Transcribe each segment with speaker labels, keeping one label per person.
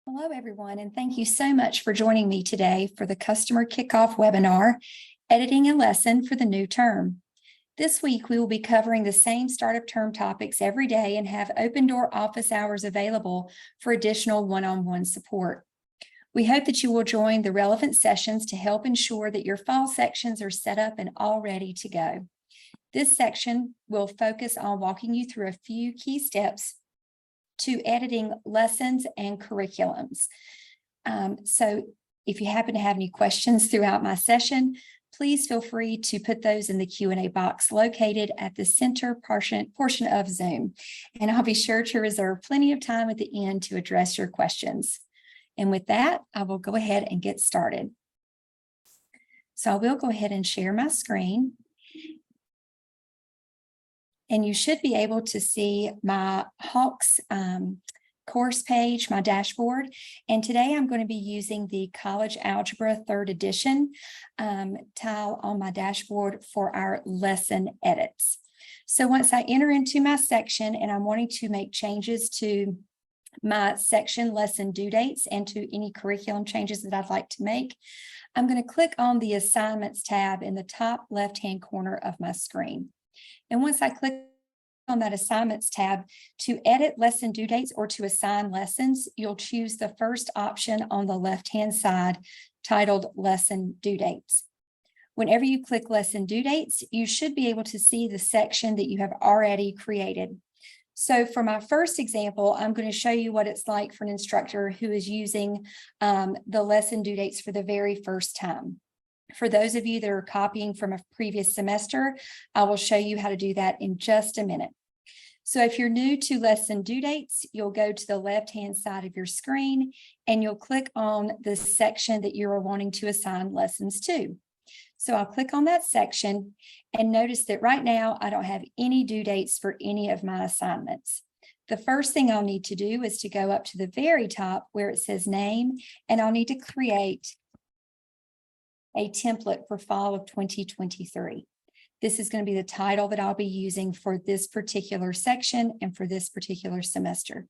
Speaker 1: Hello, everyone, and thank you so much for joining me today for the Customer Kickoff webinar, Editing a Lesson for the New Term. This week, we will be covering the same start of term topics every day and have open door office hours available for additional one-on-one support. We hope that you will join the relevant sessions to help ensure that your fall sections are set up and all ready to go. This section will focus on walking you through a few key steps to editing lessons and curriculums. So if you happen to have any questions throughout my session, please feel free to put those in the Q&A box located at the center portion of Zoom. And I'll be sure to reserve plenty of time at the end to address your questions. And with that, I will go ahead and get started. So I will go ahead and share my screen. And you should be able to see my Hawks course page, my dashboard. And today I'm going to be using the College Algebra 3rd edition tile on my dashboard for our lesson edits. So once I enter into my section and I'm wanting to make changes to my section lesson due dates and to any curriculum changes that I'd like to make, I'm going to click on the Assignments tab in the top left-hand corner of my screen. And once I click on that Assignments tab, to edit lesson due dates or to assign lessons, you'll choose the first option on the left-hand side titled Lesson Due Dates. Whenever you click Lesson Due Dates, you should be able to see the section that you have already created. So for my first example, I'm going to show you what it's like for an instructor who is using the lesson due dates for the very first time. For those of you that are copying from a previous semester, I will show you how to do that in just a minute. So if you're new to lesson due dates, you'll go to the left-hand side of your screen and you'll click on the section that you're wanting to assign lessons to. So I'll click on that section and notice that right now I don't have any due dates for any of my assignments. The first thing I'll need to do is to go up to the very top where it says name, and I'll need to create a template for fall of 2023. This is going to be the title that I'll be using for this particular section and for this particular semester.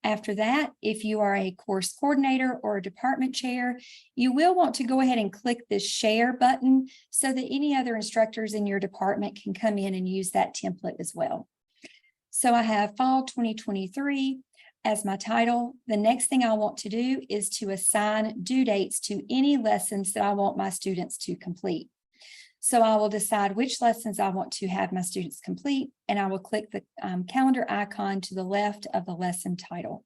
Speaker 1: After that, if you are a course coordinator or a department chair, you will want to go ahead and click this share button so that any other instructors in your department can come in and use that template as well. So I have fall 2023 as my title. The next thing I want to do is to assign due dates to any lessons that I want my students to complete. So I will decide which lessons I want to have my students complete, and I will click the calendar icon to the left of the lesson title.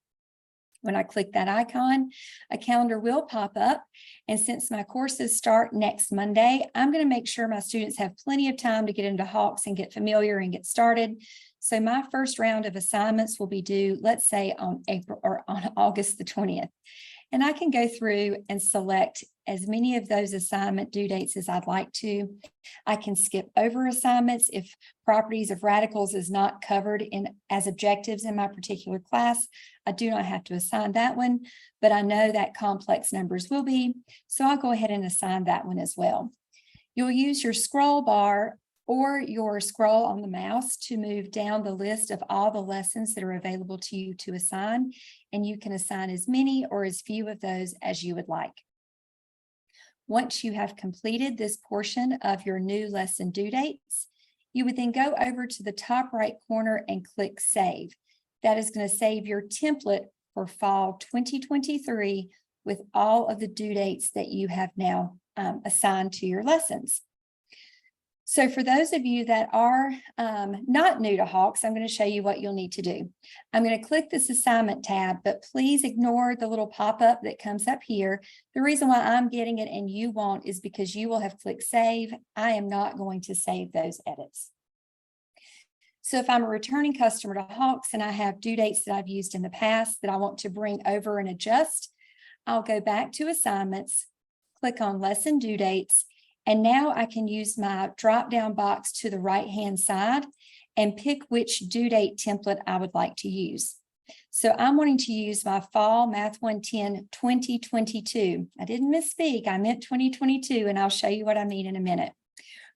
Speaker 1: When I click that icon, a calendar will pop up. And since my courses start next Monday, I'm going to make sure my students have plenty of time to get into Hawks and get familiar and get started. So my first round of assignments will be due, let's say, on August the 20th. And I can go through and select as many of those assignment due dates as I'd like to. I can skip over assignments if properties of radicals is not covered as objectives in my particular class. I do not have to assign that one, but I know that complex numbers will be, so I'll go ahead and assign that one as well. You'll use your scroll bar or your scroll on the mouse to move down the list of all the lessons that are available to you to assign, and you can assign as many or as few of those as you would like. Once you have completed this portion of your new lesson due dates, you would then go over to the top right corner and click Save. That is going to save your template for fall 2023 with all of the due dates that you have now assigned to your lessons. So for those of you that are not new to Hawks, I'm going to show you what you'll need to do. I'm going to click this assignment tab, but please ignore the little pop-up that comes up here. The reason why I'm getting it and you won't is because you will have clicked save. I am not going to save those edits. So if I'm a returning customer to Hawks and I have due dates that I've used in the past that I want to bring over and adjust, I'll go back to assignments, click on lesson due dates, and now I can use my drop-down box to the right-hand side and pick which due date template I would like to use. So I'm wanting to use my Fall Math 110 2022. I didn't misspeak, I meant 2022, and I'll show you what I mean in a minute.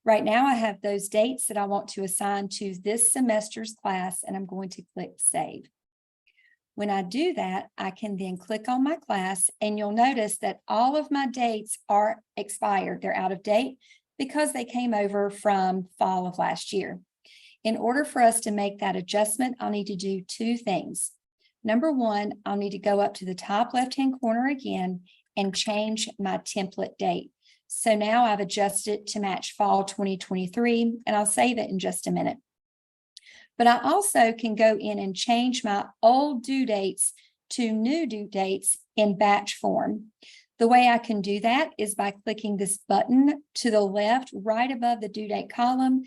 Speaker 1: Right now I have those dates that I want to assign to this semester's class, and I'm going to click Save. When I do that, I can then click on my class, and you'll notice that all of my dates are expired. They're out of date because they came over from fall of last year. In order for us to make that adjustment, I'll need to do two things. Number one, I'll need to go up to the top left-hand corner again and change my template date. So now I've adjusted it to match fall 2023, and I'll save it in just a minute. But I also can go in and change my old due dates to new due dates in batch form. The way I can do that is by clicking this button to the left, right above the due date column,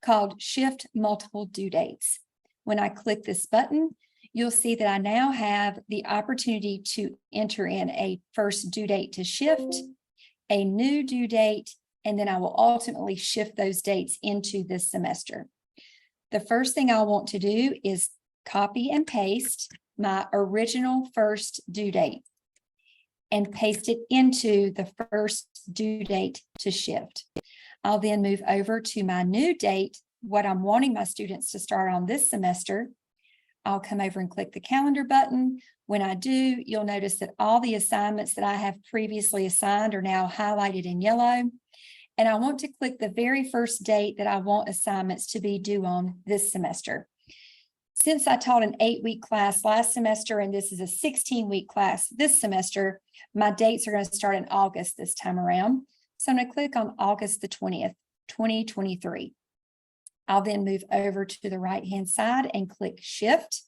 Speaker 1: called Shift Multiple Due Dates. When I click this button, you'll see that I now have the opportunity to enter in a first due date to shift, a new due date, and then I will ultimately shift those dates into this semester. The first thing I want to do is copy and paste my original first due date and paste it into the first due date to shift. I'll then move over to my new date, what I'm wanting my students to start on this semester. I'll come over and click the calendar button. When I do, you'll notice that all the assignments that I have previously assigned are now highlighted in yellow. And I want to click the very first date that I want assignments to be due on this semester. Since I taught an 8-week class last semester, and this is a 16-week class this semester, my dates are going to start in August this time around. So I'm going to click on August the 20th, 2023. I'll then move over to the right-hand side and click Shift.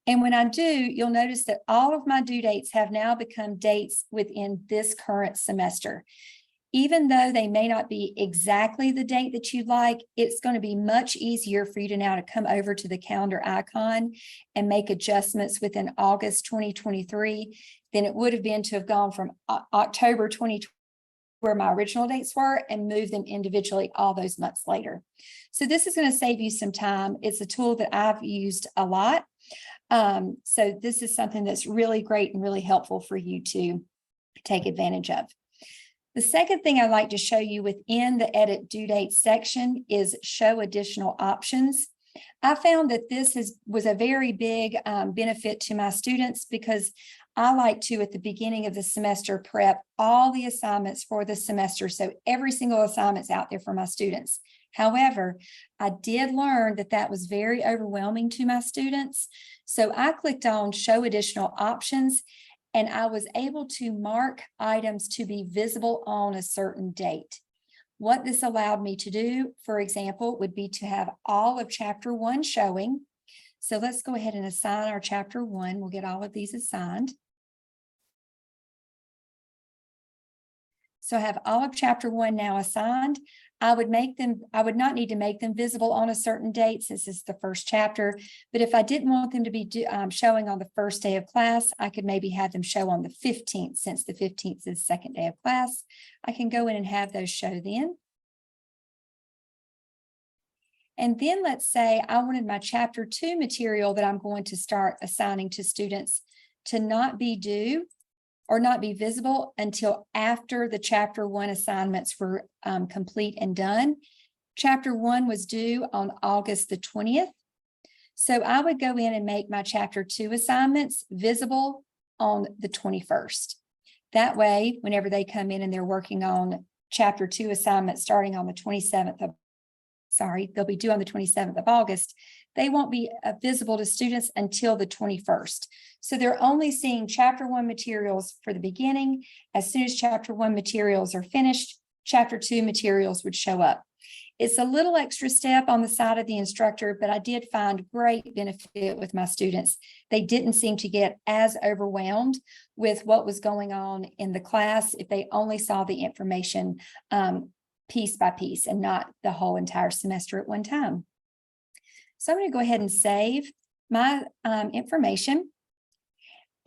Speaker 1: And when I do, you'll notice that all of my due dates have now become dates within this current semester. Even though they may not be exactly the date that you'd like, it's going to be much easier for you to now to come over to the calendar icon and make adjustments within August 2023 than it would have been to have gone from October 2020, where my original dates were, and move them individually all those months later. So this is going to save you some time. It's a tool that I've used a lot. So this is something that's really great and really helpful for you to take advantage of. The second thing I'd like to show you within the Edit Due Date section is Show Additional Options. I found that this was a very big benefit to my students because I like to, at the beginning of the semester, prep all the assignments for the semester. So every single assignment's out there for my students. However, I did learn that that was very overwhelming to my students. So I clicked on Show Additional Options, and I was able to mark items to be visible on a certain date. What this allowed me to do, for example, would be to have all of Chapter 1 showing. So let's go ahead and assign our Chapter 1. We'll get all of these assigned. So I have all of Chapter 1 now assigned. I would not need to make them visible on a certain date since it's the first chapter. But if I didn't want them to be showing on the first day of class, I could maybe have them show on the 15th, since the 15th is the second day of class. I can go in and have those show then. And then let's say I wanted my Chapter 2 material that I'm going to start assigning to students to not be due or not be visible until after the Chapter 1 assignments were complete and done. Chapter 1 was due on August the 20th. So I would go in and make my Chapter 2 assignments visible on the 21st. That way, whenever they come in and they're working on Chapter 2 assignments starting on the 27th of, they'll be due on the 27th of August. They won't be visible to students until the 21st. So they're only seeing Chapter 1 materials for the beginning. As soon as Chapter 1 materials are finished, Chapter 2 materials would show up. It's a little extra step on the side of the instructor, but I did find great benefit with my students. They didn't seem to get as overwhelmed with what was going on in the class if they only saw the information piece by piece and not the whole entire semester at one time. So I'm going to go ahead and save my information.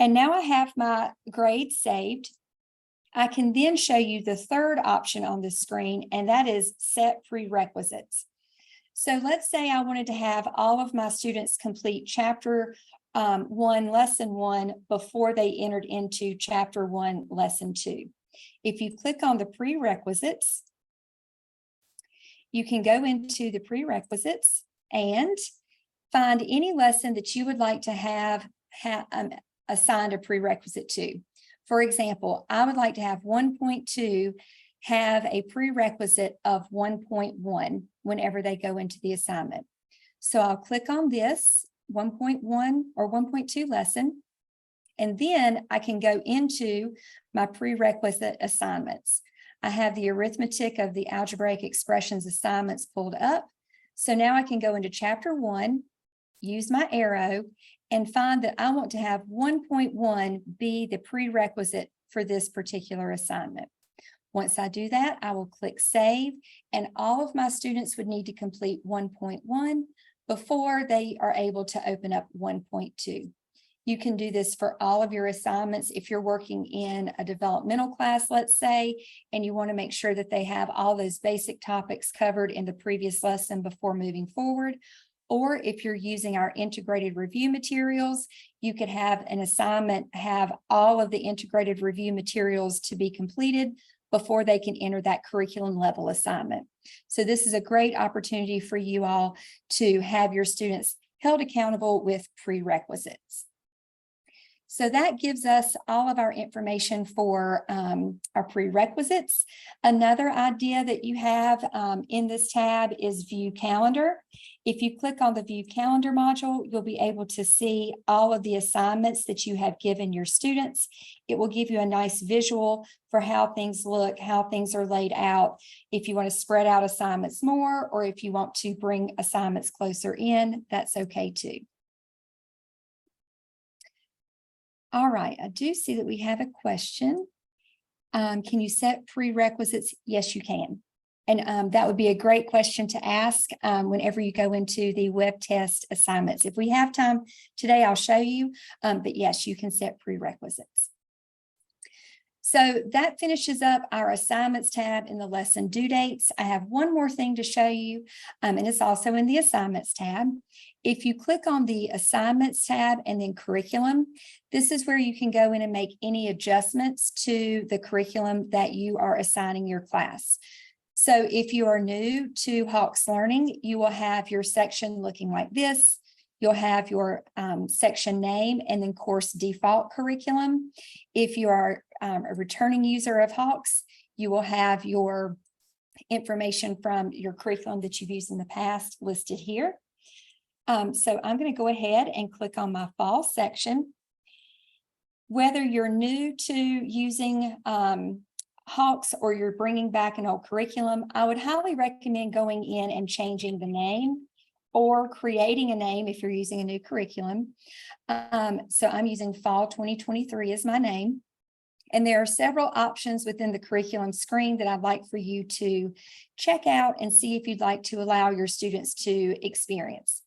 Speaker 1: And now I have my grade saved. I can then show you the third option on the screen, and that is Set Prerequisites. So let's say I wanted to have all of my students complete Chapter 1, Lesson 1 before they entered into Chapter 1, Lesson 2. If you click on the prerequisites, you can go into the prerequisites and find any lesson that you would like to have assigned a prerequisite to. For example, I would like to have 1.2 have a prerequisite of 1.1 whenever they go into the assignment. So I'll click on this 1.1 or 1.2 lesson, and then I can go into my prerequisite assignments. I have the arithmetic of the algebraic expressions assignments pulled up. So now I can go into chapter 1, use my arrow, and find that I want to have 1.1 be the prerequisite for this particular assignment. Once I do that, I will click save, and all of my students would need to complete 1.1 before they are able to open up 1.2. You can do this for all of your assignments. If you're working in a developmental class, let's say, and you want to make sure that they have all those basic topics covered in the previous lesson before moving forward. Or if you're using our integrated review materials, you could have an assignment have all of the integrated review materials to be completed before they can enter that curriculum level assignment. So this is a great opportunity for you all to have your students held accountable with prerequisites. So that gives us all of our information for our prerequisites. Another idea that you have in this tab is View Calendar. If you click on the View Calendar module, you'll be able to see all of the assignments that you have given your students. It will give you a nice visual for how things look, how things are laid out. If you want to spread out assignments more, or if you want to bring assignments closer in, that's okay too. All right, I do see that we have a question. Can you set prerequisites? Yes, you can. And that would be a great question to ask whenever you go into the web test assignments. If we have time today, I'll show you, but yes, you can set prerequisites. So that finishes up our assignments tab in the lesson due dates. I have one more thing to show you, and it's also in the assignments tab. If you click on the assignments tab and then curriculum, this is where you can go in and make any adjustments to the curriculum that you are assigning your class. So if you are new to Hawks Learning, you will have your section looking like this. You'll have your section name and then course default curriculum. If you are a returning user of Hawks, you will have your information from your curriculum that you've used in the past listed here. So I'm going to go ahead and click on my fall section. Whether you're new to using Hawks or you're bringing back an old curriculum, I would highly recommend going in and changing the name or creating a name if you're using a new curriculum. So I'm using Fall 2023 as my name. And there are several options within the curriculum screen that I'd like for you to check out and see if you'd like to allow your students to experience.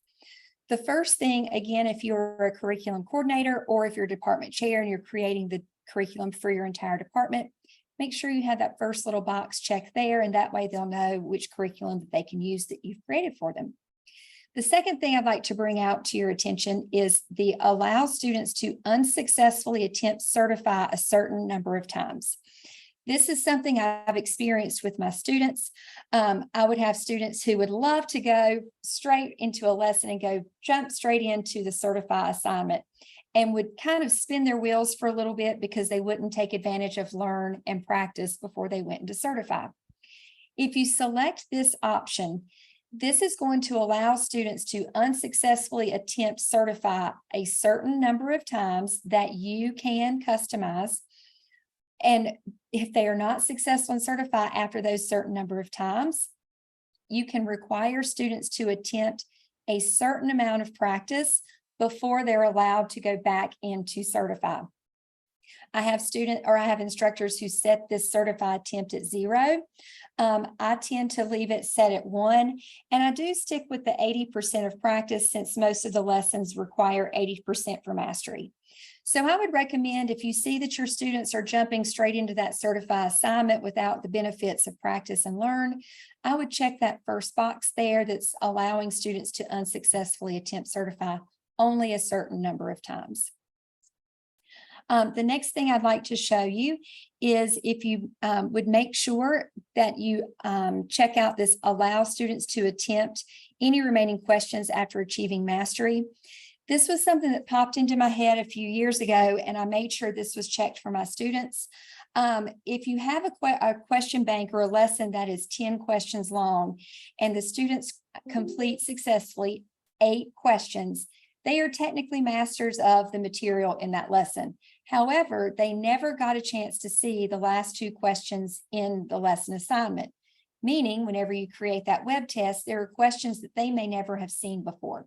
Speaker 1: The first thing, again, if you're a curriculum coordinator or if you're a department chair and you're creating the curriculum for your entire department, make sure you have that first little box checked there, and that way they'll know which curriculum that they can use that you've created for them. The second thing I'd like to bring out to your attention is the allow students to unsuccessfully attempt certify a certain number of times. This is something I've experienced with my students. I would have students who would love to go straight into a lesson and jump straight into the certify assignment and would kind of spin their wheels for a little bit because they wouldn't take advantage of learn and practice before they went into certify. If you select this option, this is going to allow students to unsuccessfully attempt certify a certain number of times that you can customize. And if they are not successful in certify after those certain number of times, you can require students to attempt a certain amount of practice before they're allowed to go back into certify. I have instructors who set this certify attempt at 0. I tend to leave it set at 1, and I do stick with the 80% of practice since most of the lessons require 80% for mastery. So I would recommend if you see that your students are jumping straight into that certify assignment without the benefits of practice and learn, I would check that first box there that's allowing students to unsuccessfully attempt certify only a certain number of times. The next thing I'd like to show you is if you would make sure that you check out this allow students to attempt any remaining questions after achieving mastery. This was something that popped into my head a few years ago, and I made sure this was checked for my students. If you have a question bank or a lesson that is 10 questions long, and the students complete successfully 8 questions, they are technically masters of the material in that lesson. However, they never got a chance to see the last 2 questions in the lesson assignment, meaning whenever you create that web test, there are questions that they may never have seen before.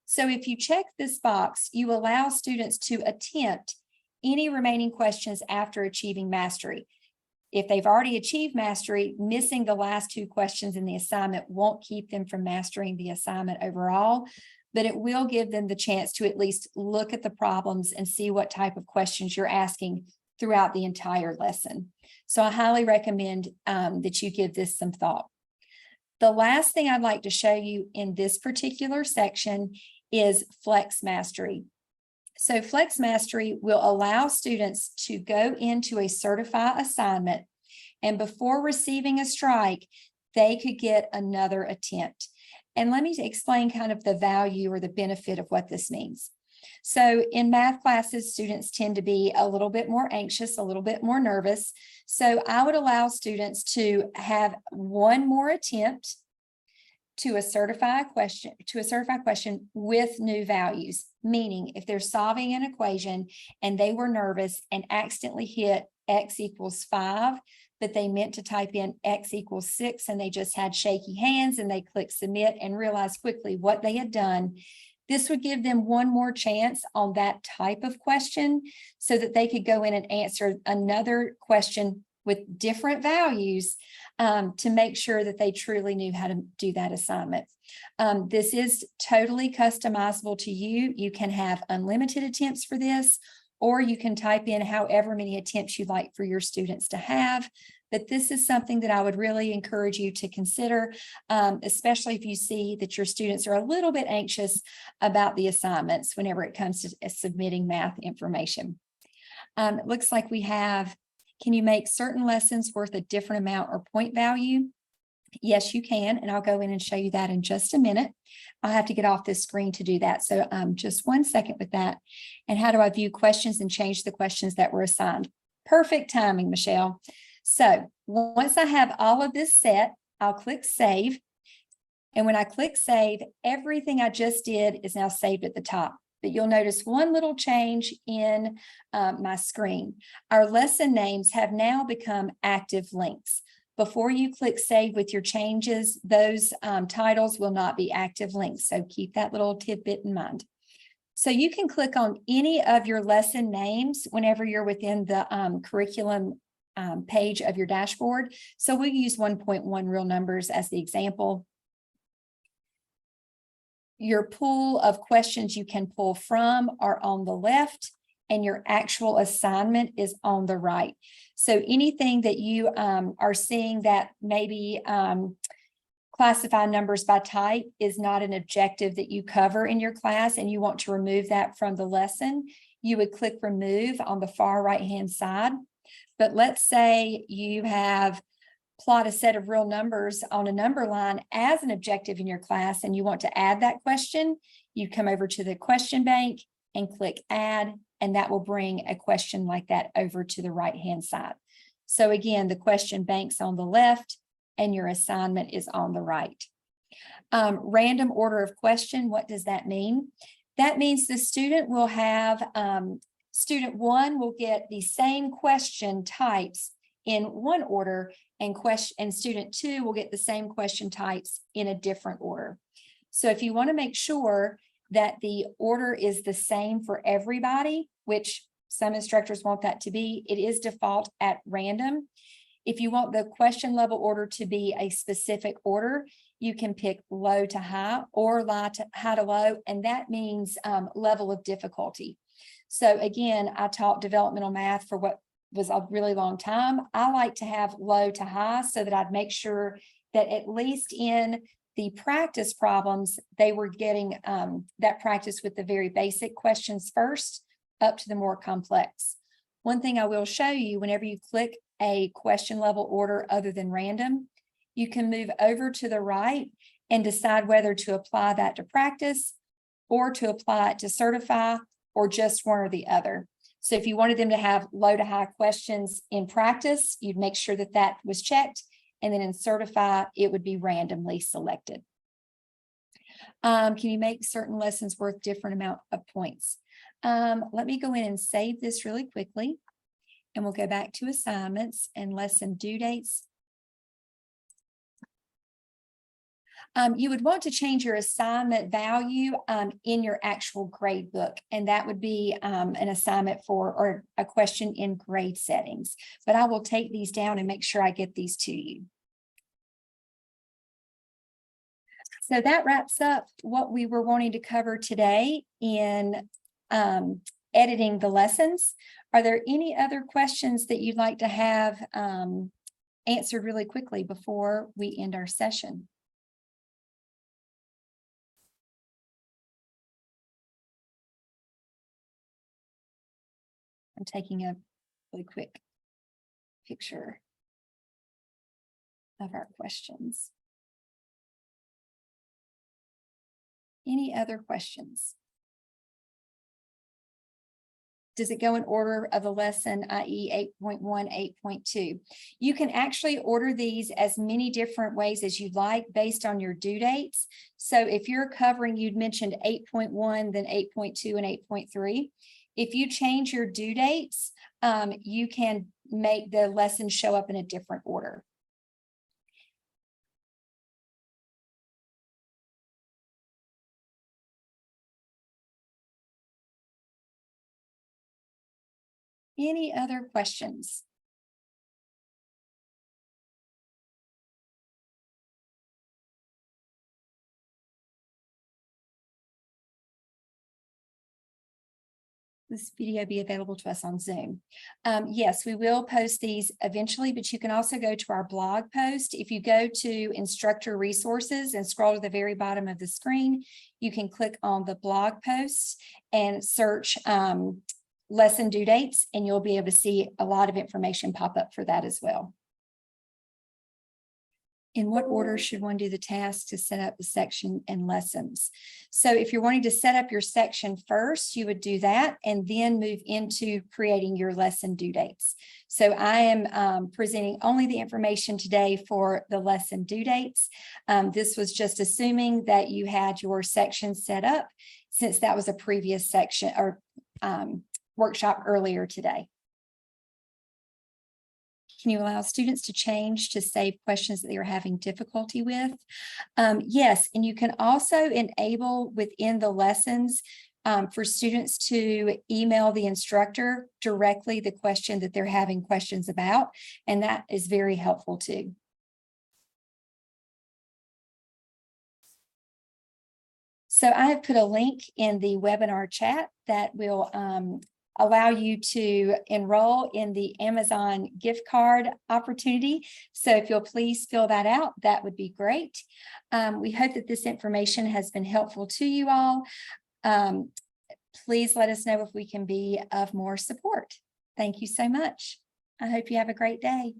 Speaker 1: So if you check this box, you allow students to attempt any remaining questions after achieving mastery. If they've already achieved mastery, missing the last 2 questions in the assignment won't keep them from mastering the assignment overall, but it will give them the chance to at least look at the problems and see what type of questions you're asking throughout the entire lesson. So I highly recommend that you give this some thought. The last thing I'd like to show you in this particular section is Flex Mastery. So Flex Mastery will allow students to go into a certified assignment, and before receiving a strike, they could get another attempt. And let me explain kind of the value or the benefit of what this means. So in math classes, students tend to be a little bit more anxious, a little bit more nervous. So I would allow students to have one more attempt to a certified question with new values, meaning if they're solving an equation and they were nervous and accidentally hit x equals 5, but they meant to type in x equals 6 and they just had shaky hands and they clicked submit and realized quickly what they had done, this would give them one more chance on that type of question so that they could go in and answer another question with different values to make sure that they truly knew how to do that assignment. This is totally customizable to you. You can have unlimited attempts for this, or you can type in however many attempts you'd like for your students to have. But this is something that I would really encourage you to consider, especially if you see that your students are a little bit anxious about the assignments whenever it comes to submitting math information. It looks like we have, can you make certain lessons worth a different amount or point value? Yes, you can, and I'll go in and show you that in just a minute. I'll have to get off this screen to do that. So just 1 second with that. And how do I view questions and change the questions that were assigned? Perfect timing, Michelle. So once I have all of this set, I'll click save. And when I click save, everything I just did is now saved at the top. But you'll notice one little change in my screen. Our lesson names have now become active links. Before you click save with your changes, those titles will not be active links. So keep that little tidbit in mind. So you can click on any of your lesson names whenever you're within the curriculum page of your dashboard. So we'll use 1.1 real numbers as the example. Your pool of questions you can pull from are on the left, and your actual assignment is on the right. So anything that you are seeing that maybe classify numbers by type is not an objective that you cover in your class, and you want to remove that from the lesson, you would click remove on the far right-hand side. But let's say you have plot a set of real numbers on a number line as an objective in your class, and you want to add that question, you come over to the question bank and click add, and that will bring a question like that over to the right-hand side. So again, the question bank's on the left and your assignment is on the right. Random order of question, what does that mean? That means the student will have, student 1 will get the same question types in one order, and student 2 will get the same question types in a different order. So if you want to make sure that the order is the same for everybody, which some instructors want that to be, it is default at random. If you want the question level order to be a specific order, you can pick low to high or high to low, and that means level of difficulty. So again, I taught developmental math for what was a really long time. I like to have low to high so that I'd make sure that at least in the practice problems, they were getting that practice with the very basic questions first up to the more complex. One thing I will show you, whenever you click a question level order other than random, you can move over to the right and decide whether to apply that to practice or to apply it to certify, or just one or the other. So if you wanted them to have low to high questions in practice, you'd make sure that that was checked. And then in certify, it would be randomly selected. Can you make certain lessons worth different amount of points? Let me go in and save this really quickly. And we'll go back to assignments and lesson due dates. You would want to change your assignment value in your actual grade book, and that would be an assignment for or a question in grade settings. But I will take these down and make sure I get these to you. So that wraps up what we were wanting to cover today in editing the lessons. Are there any other questions that you'd like to have answered really quickly before we end our session? I'm taking a really quick picture of our questions. Any other questions? Does it go in order of the lesson, i.e. 8.1, 8.2? You can actually order these as many different ways as you'd like based on your due dates. So if you're covering, you'd mentioned 8.1, then 8.2 and 8.3. If you change your due dates, you can make the lesson show up in a different order. Any other questions? This video be available to us on Zoom? Yes, we will post these eventually, but you can also go to our blog post. If you go to instructor resources and scroll to the very bottom of the screen, you can click on the blog posts and search lesson due dates, and you'll be able to see a lot of information pop up for that as well. In what order should one do the task to set up the section and lessons? So if you're wanting to set up your section first, you would do that and then move into creating your lesson due dates. So I am presenting only the information today for the lesson due dates. This was just assuming that you had your section set up, since that was a previous section or workshop earlier today. Can you allow students to change to save questions that they are having difficulty with? Yes, and you can also enable within the lessons for students to email the instructor directly the question that they're having questions about, and that is very helpful too. So I have put a link in the webinar chat that will allow you to enroll in the Amazon gift card opportunity. So if you'll please fill that out, that would be great. We hope that this information has been helpful to you all. Please let us know if we can be of more support. Thank you so much. I hope you have a great day.